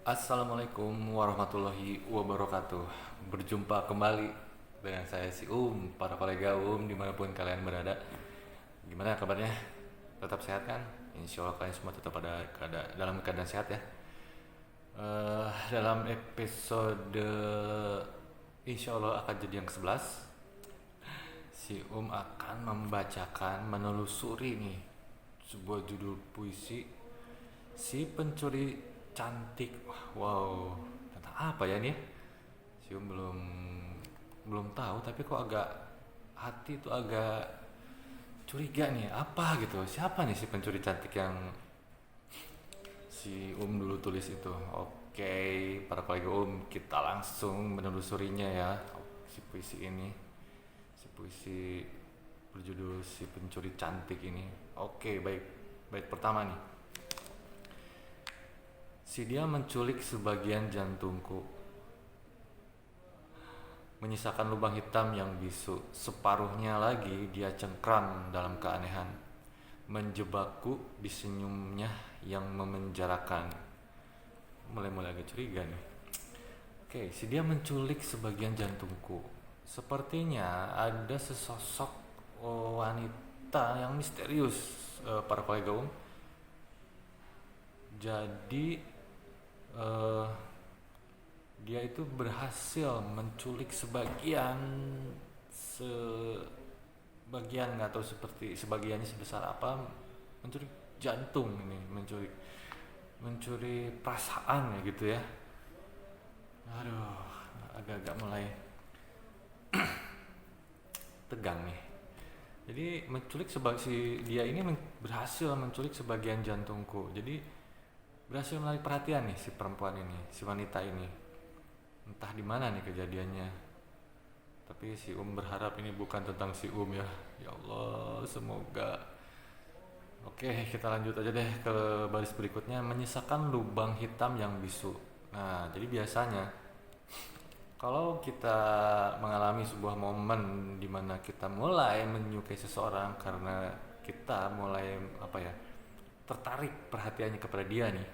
Assalamualaikum warahmatullahi wabarakatuh. Berjumpa kembali dengan saya si para kolega dimanapun kalian berada. Gimana kabarnya? Tetap sehat kan? Insya Allah kalian semua tetap dalam keadaan sehat ya. Dalam episode Insya Allah akan jadi yang ke-11, si akan membacakan, menelusuri nih sebuah judul puisi si pencuri cantik. Wow, tentang apa ya nih? Si belum belum tahu, tapi kok agak hati itu agak curiga nih. Apa gitu? Siapa nih si pencuri cantik yang si dulu tulis itu? Oke, para kolega kita langsung menelusurinya ya. Si puisi ini, si puisi berjudul si pencuri cantik ini. Oke, baik. Baik pertama nih. Si dia menculik sebagian jantungku, menyisakan lubang hitam yang bisu. Separuhnya lagi dia cengkram dalam keanehan, menjebakku di senyumnya yang memenjarakan. Mulai-mulai agak curiga nih. Oke, si dia menculik sebagian jantungku. Sepertinya ada sesosok wanita yang misterius, para kolega Jadi eh, dia itu berhasil menculik sebagian, nggak tahu seperti sebagiannya sebesar apa, menculik jantung ini, mencuri perasaan ya gitu ya. Aduh, agak-agak mulai tegang nih. Jadi si dia ini berhasil menculik sebagian jantungku. Jadi berhasil menarik perhatian nih si perempuan ini, si wanita ini. Entah di mana nih kejadiannya. Tapi si berharap ini bukan tentang si ya. Ya Allah, semoga. Oke, kita lanjut aja deh ke baris berikutnya, menyisakan lubang hitam yang bisu. Nah, jadi biasanya kalau kita mengalami sebuah momen di mana kita mulai menyukai seseorang karena kita mulai tertarik perhatiannya kepada dia nih,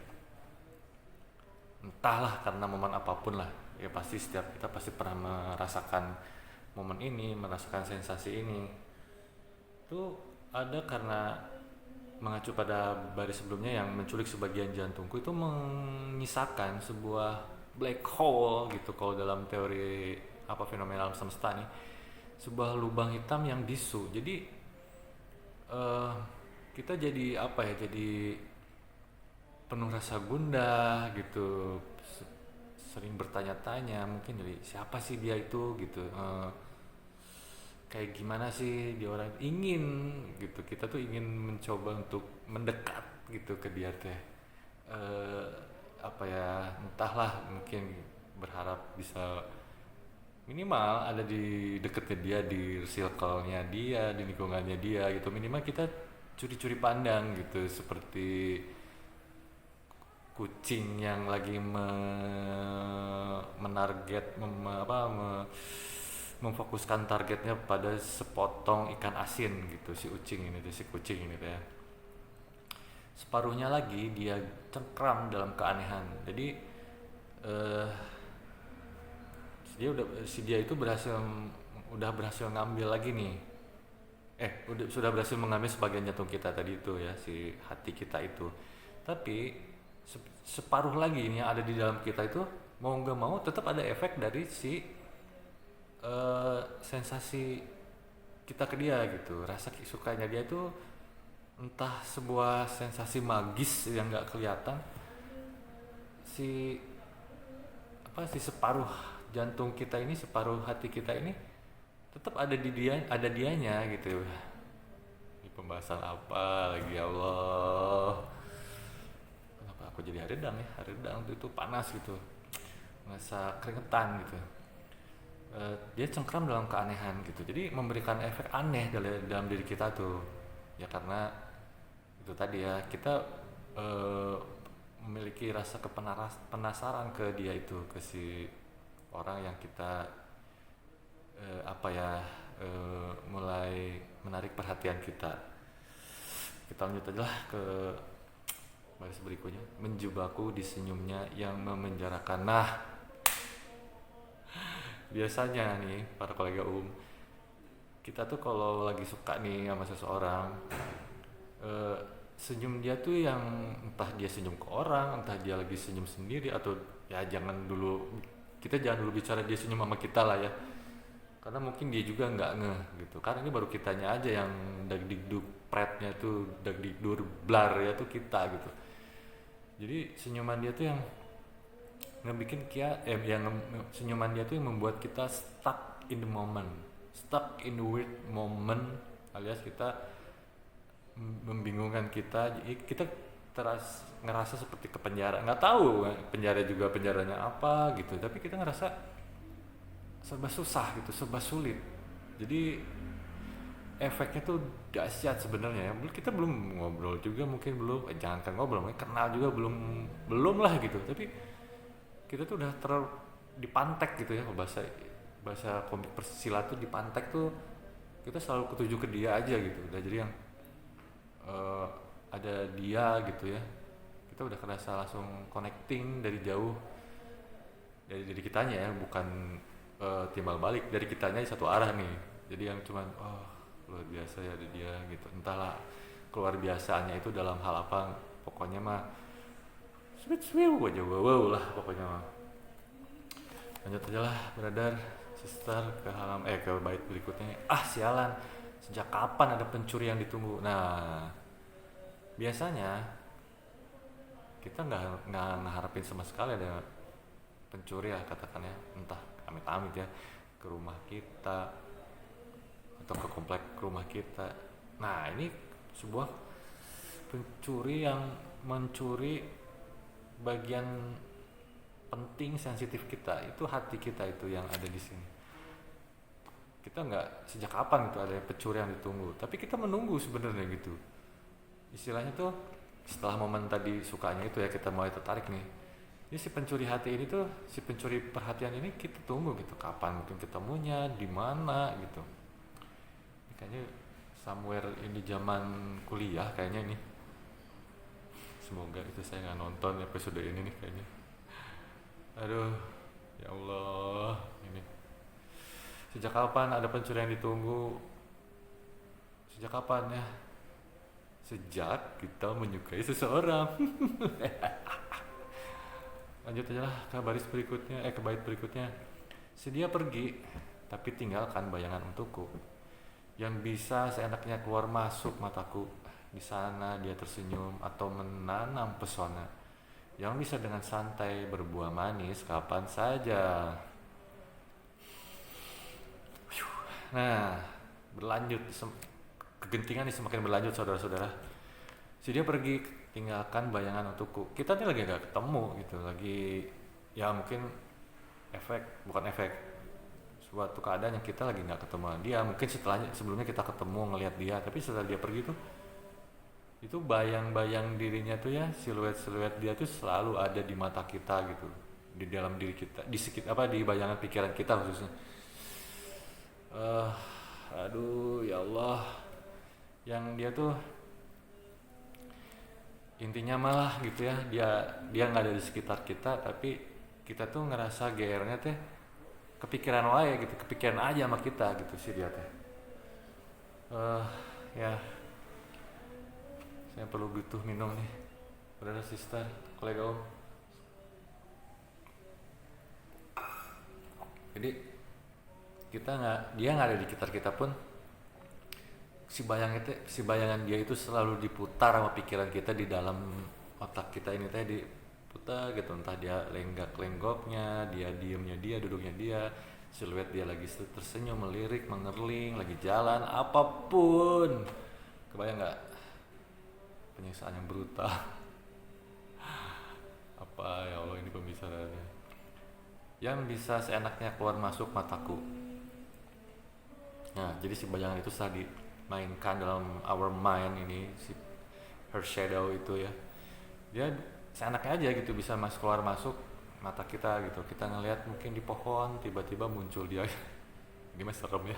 entahlah karena momen apapun lah, ya pasti setiap kita pasti pernah merasakan momen ini, merasakan sensasi ini. Itu ada karena mengacu pada baris sebelumnya yang menculik sebagian jantungku, itu menyisakan sebuah black hole gitu kalau dalam teori fenomena alam semesta nih, sebuah lubang hitam yang bisu. Jadi uh, kita jadi jadi penuh rasa gundah gitu, sering bertanya-tanya mungkin dari siapa sih dia itu gitu, kayak gimana sih dia orang, kita tuh ingin mencoba untuk mendekat gitu ke dia teh, eh, entahlah, mungkin berharap bisa minimal ada di deketnya dia, di circle-nya dia, di lingkungannya dia gitu. Minimal kita curi-curi pandang gitu, seperti kucing yang lagi menarget memfokuskan targetnya pada sepotong ikan asin gitu, si kucing ini tuh ya. Separuhnya lagi dia cengkram dalam keanehan. Jadi eh, si dia itu udah berhasil ngambil lagi nih, sudah berhasil mengambil sebagian jantung kita tadi itu ya, si hati kita itu. Tapi separuh lagi ini yang ada di dalam kita itu, mau nggak mau tetap ada efek dari si sensasi kita ke dia gitu. Rasa sukanya dia itu entah sebuah sensasi magis yang nggak kelihatan. Si si separuh jantung kita ini, separuh hati kita ini tetap ada dianya gitu. Ini pembahasan apa lagi, ya Allah? Kenapa aku jadi haredang ya? Haredang itu panas gitu, merasa keringetan gitu. Dia cengkram dalam keanehan gitu, jadi memberikan efek aneh dalam diri kita tuh ya, karena itu tadi ya, kita uh, memiliki rasa penasaran ke dia itu, ke si orang yang kita mulai menarik perhatian kita. Kita lanjut aja lah ke Baris berikutnya, menjebakku di senyumnya yang memenjarakan. Nah, biasanya nih para kolega kita tuh kalau lagi suka nih sama seseorang, eh, senyum dia tuh yang entah dia senyum ke orang, entah dia lagi senyum sendiri, atau ya kita jangan dulu bicara dia senyum sama kita lah ya, karena mungkin dia juga nggak ngeh gitu, karena ini baru kitanya aja yang dagdikduk pretnya tuh dagdikdur blar ya tuh kita gitu. Jadi senyuman dia tuh yang ngebikin senyuman dia tuh yang membuat kita stuck in the moment, stuck in the weird moment, alias kita membingungkan kita. Jadi kita ngerasa seperti kepenjara, nggak tahu penjara juga penjaranya apa gitu, tapi kita ngerasa serba susah gitu, serba sulit. Jadi efeknya tuh dahsyat sebenarnya ya. Kita belum ngobrol juga, mungkin belum, jangankan ngobrol, mungkin kenal juga belum lah gitu, tapi kita tuh udah dipantek gitu ya, bahasa bahasa komik persilat tuh dipantek tuh, kita selalu ketuju ke dia aja gitu. Udah jadi yang ada dia gitu ya, kita udah kerasa langsung connecting dari jauh, dari diri kitanya ya, bukan timbal balik dari kitanya satu arah nih. Jadi yang cuman luar biasa ya ada dia gitu, entahlah keluar biasanya itu dalam hal apa, pokoknya mah sweet aja, wow lah pokoknya mah. Lanjut aja lah brother sister ke bait berikutnya. Sialan, sejak kapan ada pencuri yang ditunggu? Nah, biasanya kita nggak ngeharapin sama sekali ada pencuri ya, katakan ya, entah amit-amit ya, ke rumah kita atau ke komplek rumah kita. Nah, ini sebuah pencuri yang mencuri bagian penting sensitif kita, itu hati kita itu yang ada di sini. Kita nggak sejak kapan itu ada pencuri yang ditunggu, tapi kita menunggu sebenarnya gitu. Istilahnya tuh setelah momen tadi sukanya itu ya, kita mulai tertarik nih. Ini si pencuri hati ini tuh, si pencuri perhatian ini kita tunggu gitu, kapan mungkin ketemunya, di mana gitu. Ini kayaknya somewhere ini zaman kuliah kayaknya nih. Semoga itu saya nggak nonton episode ini nih kayaknya. Aduh, ya Allah, ini. Sejak kapan ada pencuri yang ditunggu? Sejak kapan ya? Sejak kita menyukai seseorang. Lanjut aja lah ke bait berikutnya. Sedia pergi, tapi tinggalkan bayangan untukku, yang bisa seenaknya keluar masuk mataku. Di sana dia tersenyum atau menanam pesona, yang bisa dengan santai berbuah manis kapan saja. Nah, berlanjut, kegentingan ini semakin berlanjut saudara-saudara. Si dia pergi, tinggalkan bayangan untukku. Kita nih lagi gak ketemu gitu, lagi ya mungkin bukan efek, suatu keadaan yang kita lagi gak ketemu dia. Mungkin sebelumnya kita ketemu ngelihat dia, tapi setelah dia pergi tuh, itu bayang-bayang dirinya tuh ya, siluet-siluet dia tuh selalu ada di mata kita gitu, di dalam diri kita, di bayangan pikiran kita khususnya. Aduh ya Allah, yang dia tuh intinya malah gitu ya, dia nggak ada di sekitar kita, tapi kita tuh ngerasa GR-nya teh kepikiran wae gitu, kepikiran aja sama kita gitu sih dia teh. Ya, saya perlu butuh minum nih, brother sister, kolega om. Jadi dia nggak ada di sekitar kita pun, si bayangan dia itu selalu diputar sama pikiran kita, di dalam otak kita ini teh diputar gitu, entah dia lenggoknya, dia diemnya dia, duduknya dia, siluet dia lagi tersenyum, melirik, mengerling, lagi jalan, apapun. Kebayang nggak penyiksaan yang brutal? Apa ya Allah ini pembicaraannya, yang bisa seenaknya keluar masuk mataku. Nah, jadi si bayangan itu tadi mainkan dalam our mind ini, si her shadow itu ya, dia seenaknya aja gitu bisa keluar masuk mata kita gitu. Kita ngelihat mungkin di pohon, tiba-tiba muncul dia. Ini mah serem ya.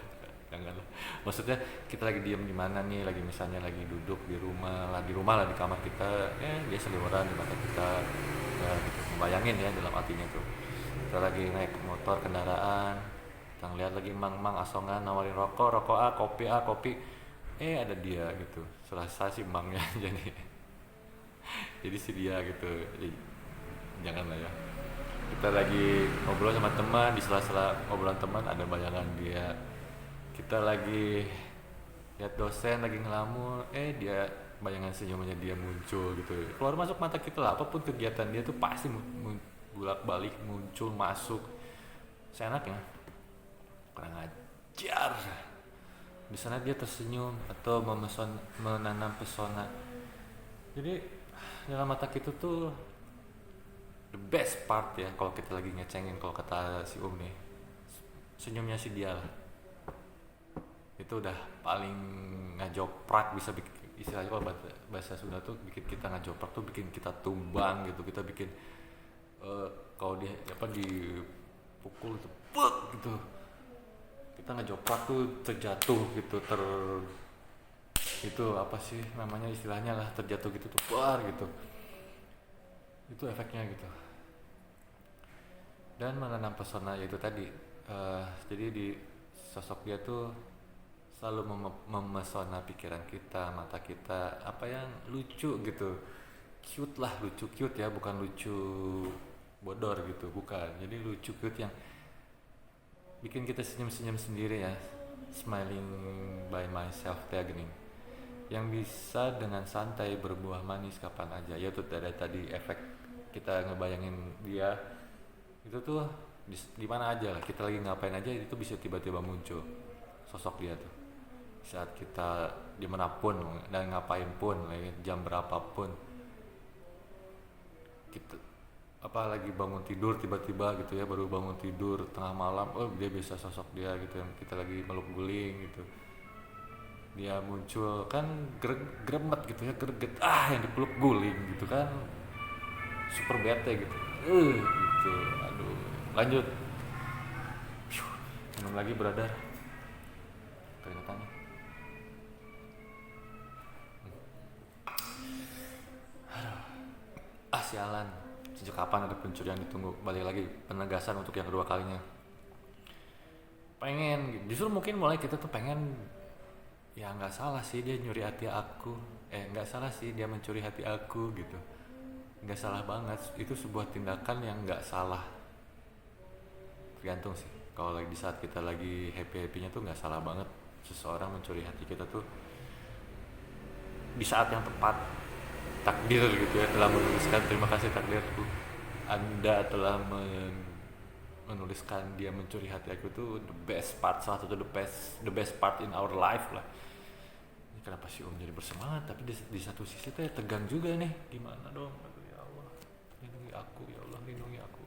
Jangan lah. Maksudnya kita lagi diem di mana nih, lagi misalnya lagi duduk di rumah lah di kamar kita, dia seliweran di mata kita, ya gitu. Bayangin ya dalam hatinya tuh. Kita lagi naik motor kendaraan, kita ngeliat lagi mang-mang asongan nawarin rokok A, kopi, ada dia gitu. Selasa si mangnya jadi si dia gitu. Jadi, jangan lah ya. Kita lagi ngobrol sama teman, di sela-sela ngobrolan teman ada bayangan dia. Kita lagi lihat dosen lagi ngelamun, dia bayangan senyumnya dia muncul gitu, keluar masuk mata kita lah. Apapun kegiatan dia tuh pasti bolak balik muncul masuk seenaknya. Kurang ajar. Di sana dia tersenyum atau menanam pesona. Jadi dalam mata kita tuh the best part ya, kalau kita lagi ngecengin, kalau kata si nih, senyumnya si dia lah. Itu udah paling ngajoprak, bisa bikin istilahnya kalau bahasa Sunda tuh bikin kita ngajoprak tuh bikin kita tumbang gitu, kita bikin kalau dia dipukul itu gitu, kita ngajoprak tuh terjatuh gitu, itu apa sih namanya istilahnya lah, terjatuh gitu tuh gitu, itu efeknya gitu. Dan menanam pesona yaitu tadi, jadi di sosok dia tuh selalu memesona pikiran kita, mata kita, apa yang lucu gitu, cute lah, lucu cute ya, bukan lucu bodor gitu, bukan. Jadi lucu cute yang bikin kita senyum-senyum sendiri ya, smiling by myself kayak gini, yang bisa dengan santai berbuah manis kapan aja. Ya tuh ada tadi efek kita ngebayangin dia itu tuh di mana aja lah, kita lagi ngapain aja itu bisa tiba-tiba muncul sosok dia tuh. Saat kita dimanapun dan ngapain pun, jam berapapun kita, apalagi bangun tidur tiba-tiba gitu ya, baru bangun tidur tengah malam, dia bisa sosok dia gitu, yang kita lagi meluk guling gitu, dia muncul kan, gremet gitu ya, greget yang dipeluk guling gitu kan, super bete gitu, gitu. Aduh, lanjut. Minum lagi brother, keringetannya. Sialan, sejak kapan ada pencurian ditunggu? Balik lagi penegasan untuk yang kedua kalinya. Pengen, justru mungkin mulai kita tuh pengen, ya nggak salah sih dia nyuri hati aku, nggak salah sih dia mencuri hati aku gitu, nggak salah banget, itu sebuah tindakan yang nggak salah. Tergantung sih, kalau lagi di saat kita lagi happy-happynya tuh nggak salah banget seseorang mencuri hati kita tuh di saat yang tepat. Takdir gitu ya telah menuliskan, terima kasih takdirku, Anda telah menuliskan dia mencuri hati aku tuh the best part, salah satu the best part in our life lah. Ini kenapa sih jadi bersemangat, tapi di satu sisi tuh ya tegang juga nih, gimana dong. Aduh ya Allah, lindungi aku ya Allah, lindungi aku.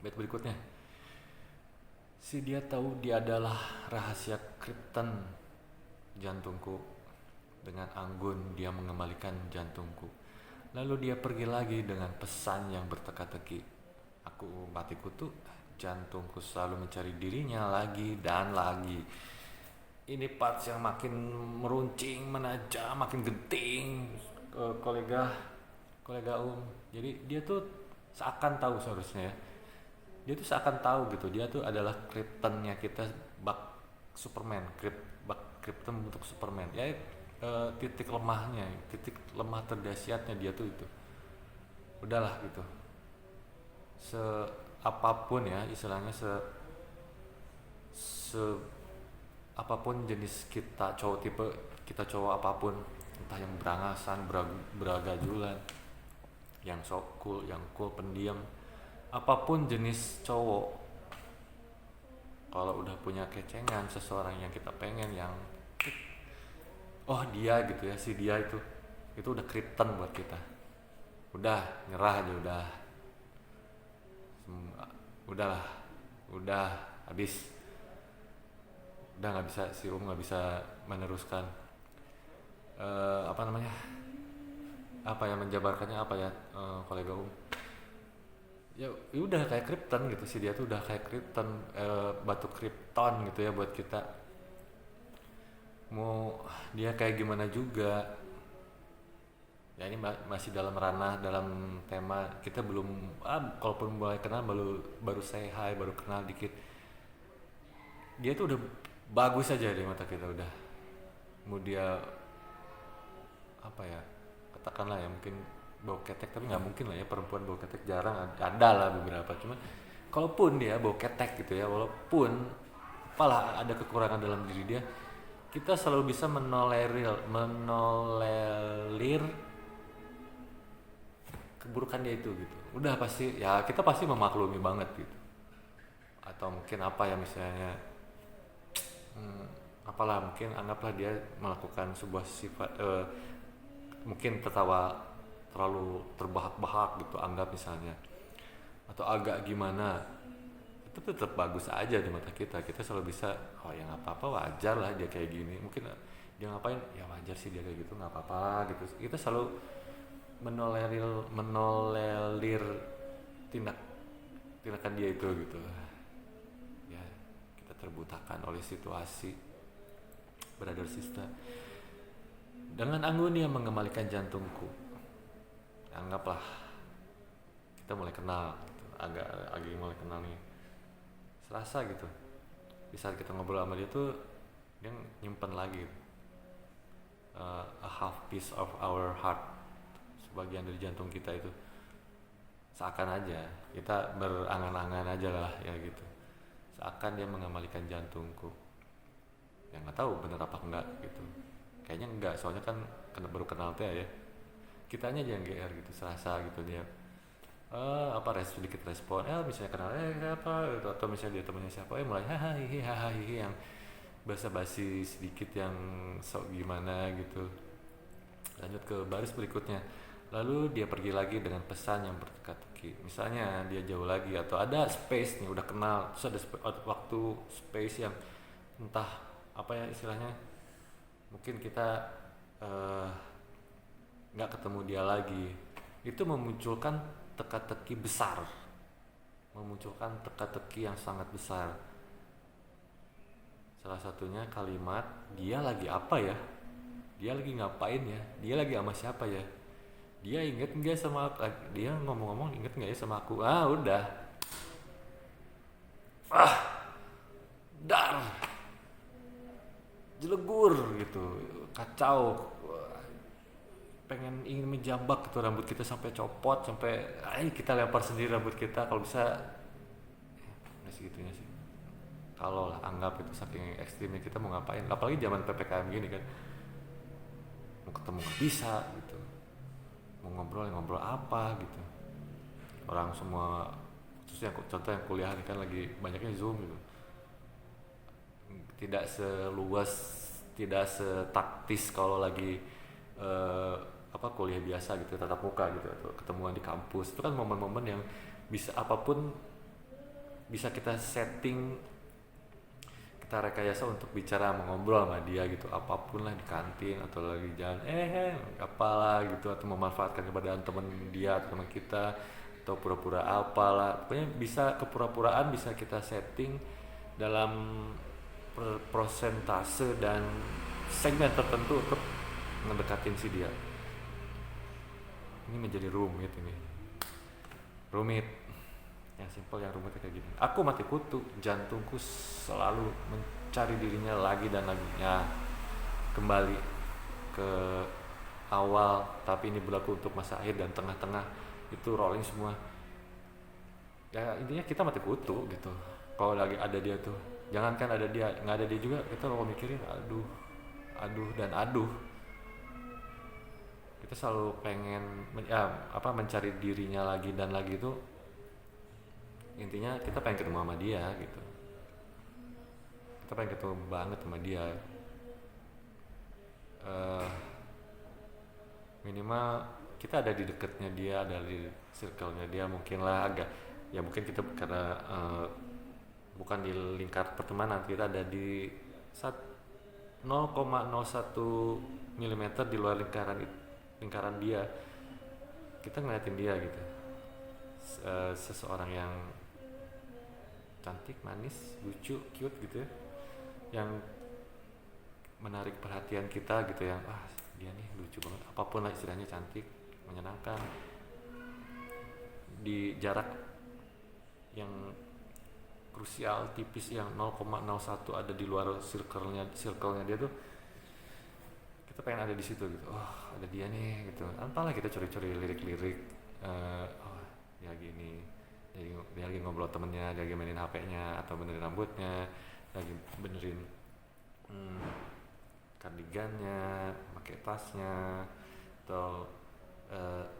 Bait berikutnya, si dia tahu dia adalah rahasia kripton jantungku. Dengan anggun dia mengembalikan jantungku. Lalu dia pergi lagi dengan pesan yang berteka-teki. Matiku tuh, jantungku selalu mencari dirinya lagi dan lagi. Ini parts yang makin meruncing, menajam, makin genting, kolega. Jadi dia tuh seakan tahu seharusnya ya. Dia tuh seakan tahu gitu. Dia tuh adalah kryptonnya kita, bak Superman, krypton untuk Superman. Ya, titik lemahnya, titik lemah terdahsyatnya dia tuh itu. Udahlah gitu. Apapun ya istilahnya, apapun jenis kita cowok apapun, entah yang berangasan, beragajulan, yang sok cool, yang cool pendiam, apapun jenis cowok, kalau udah punya kecengan seseorang yang kita pengen, yang dia gitu ya, si dia itu udah krypton buat kita. Udah nyerah aja, udah habis, udah nggak bisa, si nggak bisa meneruskan menjabarkannya kolega ya udah kayak krypton gitu, si dia tuh udah kayak krypton, batu krypton gitu ya buat kita. mau dia kayak gimana juga. Ya ini masih dalam ranah, dalam tema kita belum, kalaupun mulai kenal baru baru say hi, baru kenal dikit, dia tuh udah bagus aja di mata kita. Udah mau dia apa ya, katakanlah ya mungkin bau ketek, tapi nggak mungkin lah ya perempuan bau ketek, jarang, ada lah beberapa, cuman kalaupun dia bau ketek gitu ya, walaupun apalah ada kekurangan dalam diri dia, kita selalu bisa menolerir keburukan dia itu gitu. Udah pasti ya, kita pasti memaklumi banget gitu. Atau mungkin apa ya, misalnya apalah, mungkin anggaplah dia melakukan sebuah sifat, mungkin tertawa terlalu terbahak-bahak gitu, anggap misalnya, atau agak gimana, itu tetap bagus aja di mata kita. Kita selalu bisa, oh ya nggak apa-apa, wajar lah dia kayak gini. Mungkin dia ngapain ya wajar sih dia kayak gitu, nggak apa-apa gitu. Kita selalu menolerir tindakan dia itu gitu ya. Kita terbutakan oleh situasi, brother sister. Dengan anggun dia mengembalikan jantungku. Anggaplah kita mulai kenal gitu. agak mulai kenal nih, serasa gitu di saat kita ngobrol sama dia tuh, dia nyimpen lagi a half piece of our heart, sebagian dari jantung kita itu. Seakan aja kita berangan-angan aja lah ya gitu, seakan dia mengembalikan jantungku. Ya nggak tahu bener apa enggak gitu, kayaknya enggak, soalnya kan baru kenal teh ya, kitanya aja yang GR gitu, serasa gitu dia sedikit respon, misalnya kenal apa gitu, atau misalnya dia temennya siapa, mulai hahaha yang basa-basi sedikit, yang sok gimana gitu. Lanjut ke baris berikutnya, lalu dia pergi lagi dengan pesan yang berteka-teki. Misalnya dia jauh lagi, atau ada space nih, udah kenal, terus ada waktu space yang entah apa ya istilahnya, mungkin kita nggak ketemu dia lagi, itu memunculkan teka-teki besar, memunculkan teka-teki yang sangat besar. Salah satunya kalimat, dia lagi apa ya, dia lagi ngapain ya, dia lagi sama siapa ya, dia inget nggak sama aku, dia ngomong-ngomong inget nggak ya sama aku. Udah dar jelegur gitu, kacau, pengen ingin menjambak gitu rambut kita sampai copot, sampai kita lempar sendiri rambut kita kalau bisa. Nggak segitunya sih, kalau lah anggap itu saking ekstrimnya, kita mau ngapain, apalagi zaman PPKM gini kan, mau ketemu nggak bisa gitu, mau ngobrol apa gitu, orang semua, khususnya contoh yang kuliah ini kan lagi banyaknya Zoom gitu, tidak seluas, tidak setaktis kalau lagi kuliah biasa gitu, tatap muka gitu, atau ketemuan di kampus. Itu kan momen-momen yang bisa apapun bisa kita setting, kita rekayasa untuk bicara, mengobrol sama dia gitu, apapun lah, di kantin atau lagi jalan, apalah gitu, atau memanfaatkan keberadaan teman dia atau teman kita, atau pura-pura apalah, pokoknya bisa, kepura-puraan bisa kita setting dalam prosentase dan segmen tertentu untuk ngedekatin si dia. Ini menjadi rumit, yang simpel, yang rumit kayak gini. Aku mati kutu, jantungku selalu mencari dirinya lagi dan lagi, ya kembali ke awal, tapi ini berlaku untuk masa akhir dan tengah-tengah, itu rolling semua. Ya intinya kita mati kutu gitu kalau lagi ada dia tuh. Jangankan ada dia, nggak ada dia juga kita kalau mikirin aduh dan aduh. Kita selalu pengen mencari dirinya lagi dan lagi itu, intinya kita pengen ketemu sama dia gitu, kita pengen ketemu banget sama dia. Minimal kita ada di dekatnya dia, ada di circle-nya dia, mungkin lah agak, ya mungkin kita karena bukan di lingkar pertemanan, kita ada di 0,01 mm di luar lingkaran dia, kita ngeliatin dia gitu, seseorang yang cantik, manis, lucu, cute gitu ya, yang menarik perhatian kita gitu ya. Wah, dia nih lucu banget, apapun lah istilahnya, cantik, menyenangkan, di jarak yang krusial tipis yang 0,01 ada di luar circle-nya dia tuh, kita pengen ada di situ gitu. Oh, ada dia nih gitu. Entahlah, kita curi-curi lirik-lirik, oh dia gini, dia lagi ngobrol temennya, dia lagi mainin HP-nya atau benerin rambutnya, lagi benerin kardigannya, pakai tasnya, atau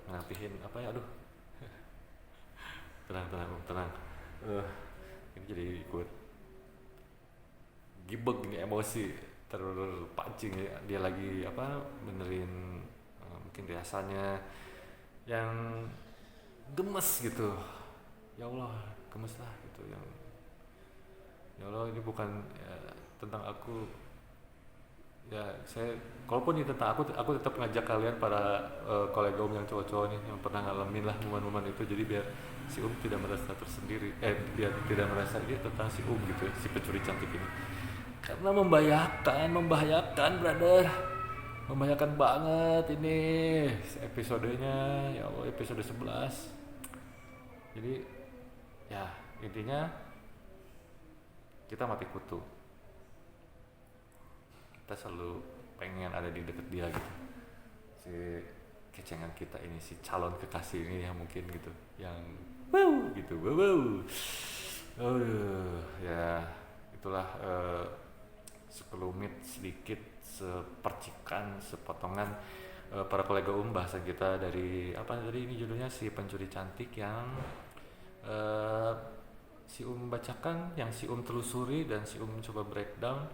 ngerapihin apa ya, aduh. tenang. Ini jadi ikut gibeg nih, emosi terpancing ya. Dia lagi apa, benerin mungkin riasannya yang gemes gitu. Ya Allah, gemes lah gitu, yang ya Allah, ini bukan ya, tentang aku ya. Saya kalaupun ini tentang aku tetap ngajak kalian para kolega yang cowok-cowok nih yang pernah ngalamin lah momen-momen itu, jadi biar si tidak merasa tersendiri, biar tidak merasa dia tentang si gitu, si pencuri cantik ini, karena membahayakan brother, membahayakan banget ini episodenya. Ya Allah, episode 11. Jadi ya intinya kita mati kutu, kita selalu pengen ada di deket dia gitu, si kecengan kita ini, si calon kekasih ini yang mungkin gitu, yang wow gitu, wow. Ya itulah sekelumit sedikit, sepercikan, sepotongan para kolega bahasan kita dari apa tadi, ini judulnya si pencuri cantik, yang si bacakan, yang si telusuri dan si coba breakdown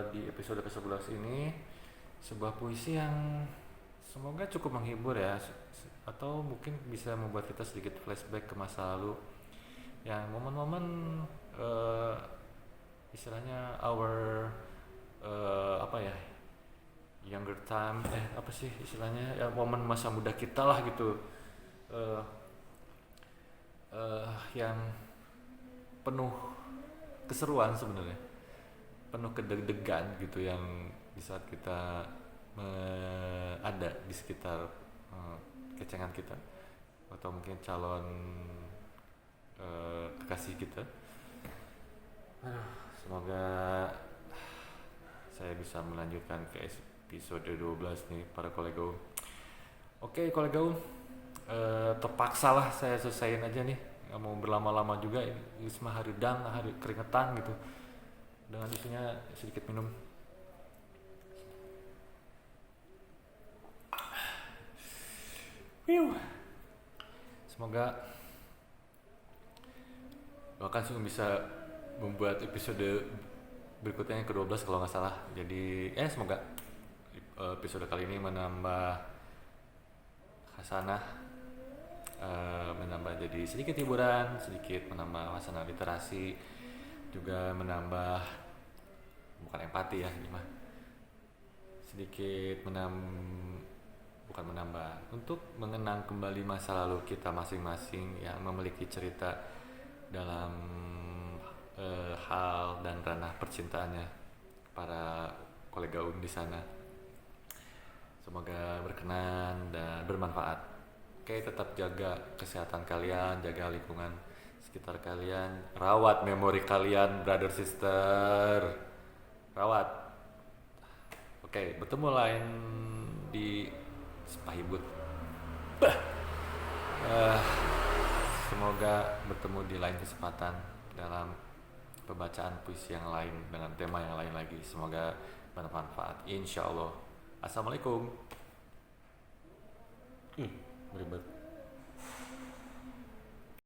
di episode ke-11 ini. Sebuah puisi yang semoga cukup menghibur ya, atau mungkin bisa membuat kita sedikit flashback ke masa lalu, yang momen-momen istilahnya our apa ya, younger time, apa sih istilahnya ya, momen masa muda kita lah gitu, yang penuh keseruan sebenarnya, penuh kedeg-degan gitu, yang di saat kita ada di sekitar kecengan kita atau mungkin calon kekasih kita. Semoga saya bisa melanjutkan ke episode 12 nih para kolega. Oke kolega, terpaksa lah saya selesaiin aja nih, nggak mau berlama-lama juga, ini semua hari keringetan gitu, dengan isunya sedikit minum. Semoga bahkan bisa membuat episode berikutnya yang ke-12 kalau nggak salah. Jadi semoga episode kali ini menambah khasanah, menambah jadi sedikit hiburan, sedikit menambah khasanah literasi, juga menambah bukan empati ya, gimana, sedikit bukan menambah, untuk mengenang kembali masa lalu kita masing-masing yang memiliki cerita dalam hal dan ranah percintaannya para kolega di sana. Semoga berkenan dan bermanfaat. Oke, tetap jaga kesehatan kalian, jaga lingkungan sekitar kalian, rawat memori kalian brother sister, rawat. Oke, bertemu lain di Spahibut. Semoga bertemu di lain kesempatan dalam pembacaan puisi yang lain dengan tema yang lain lagi. Semoga bermanfaat, insya Allah. Assalamualaikum. Beribad.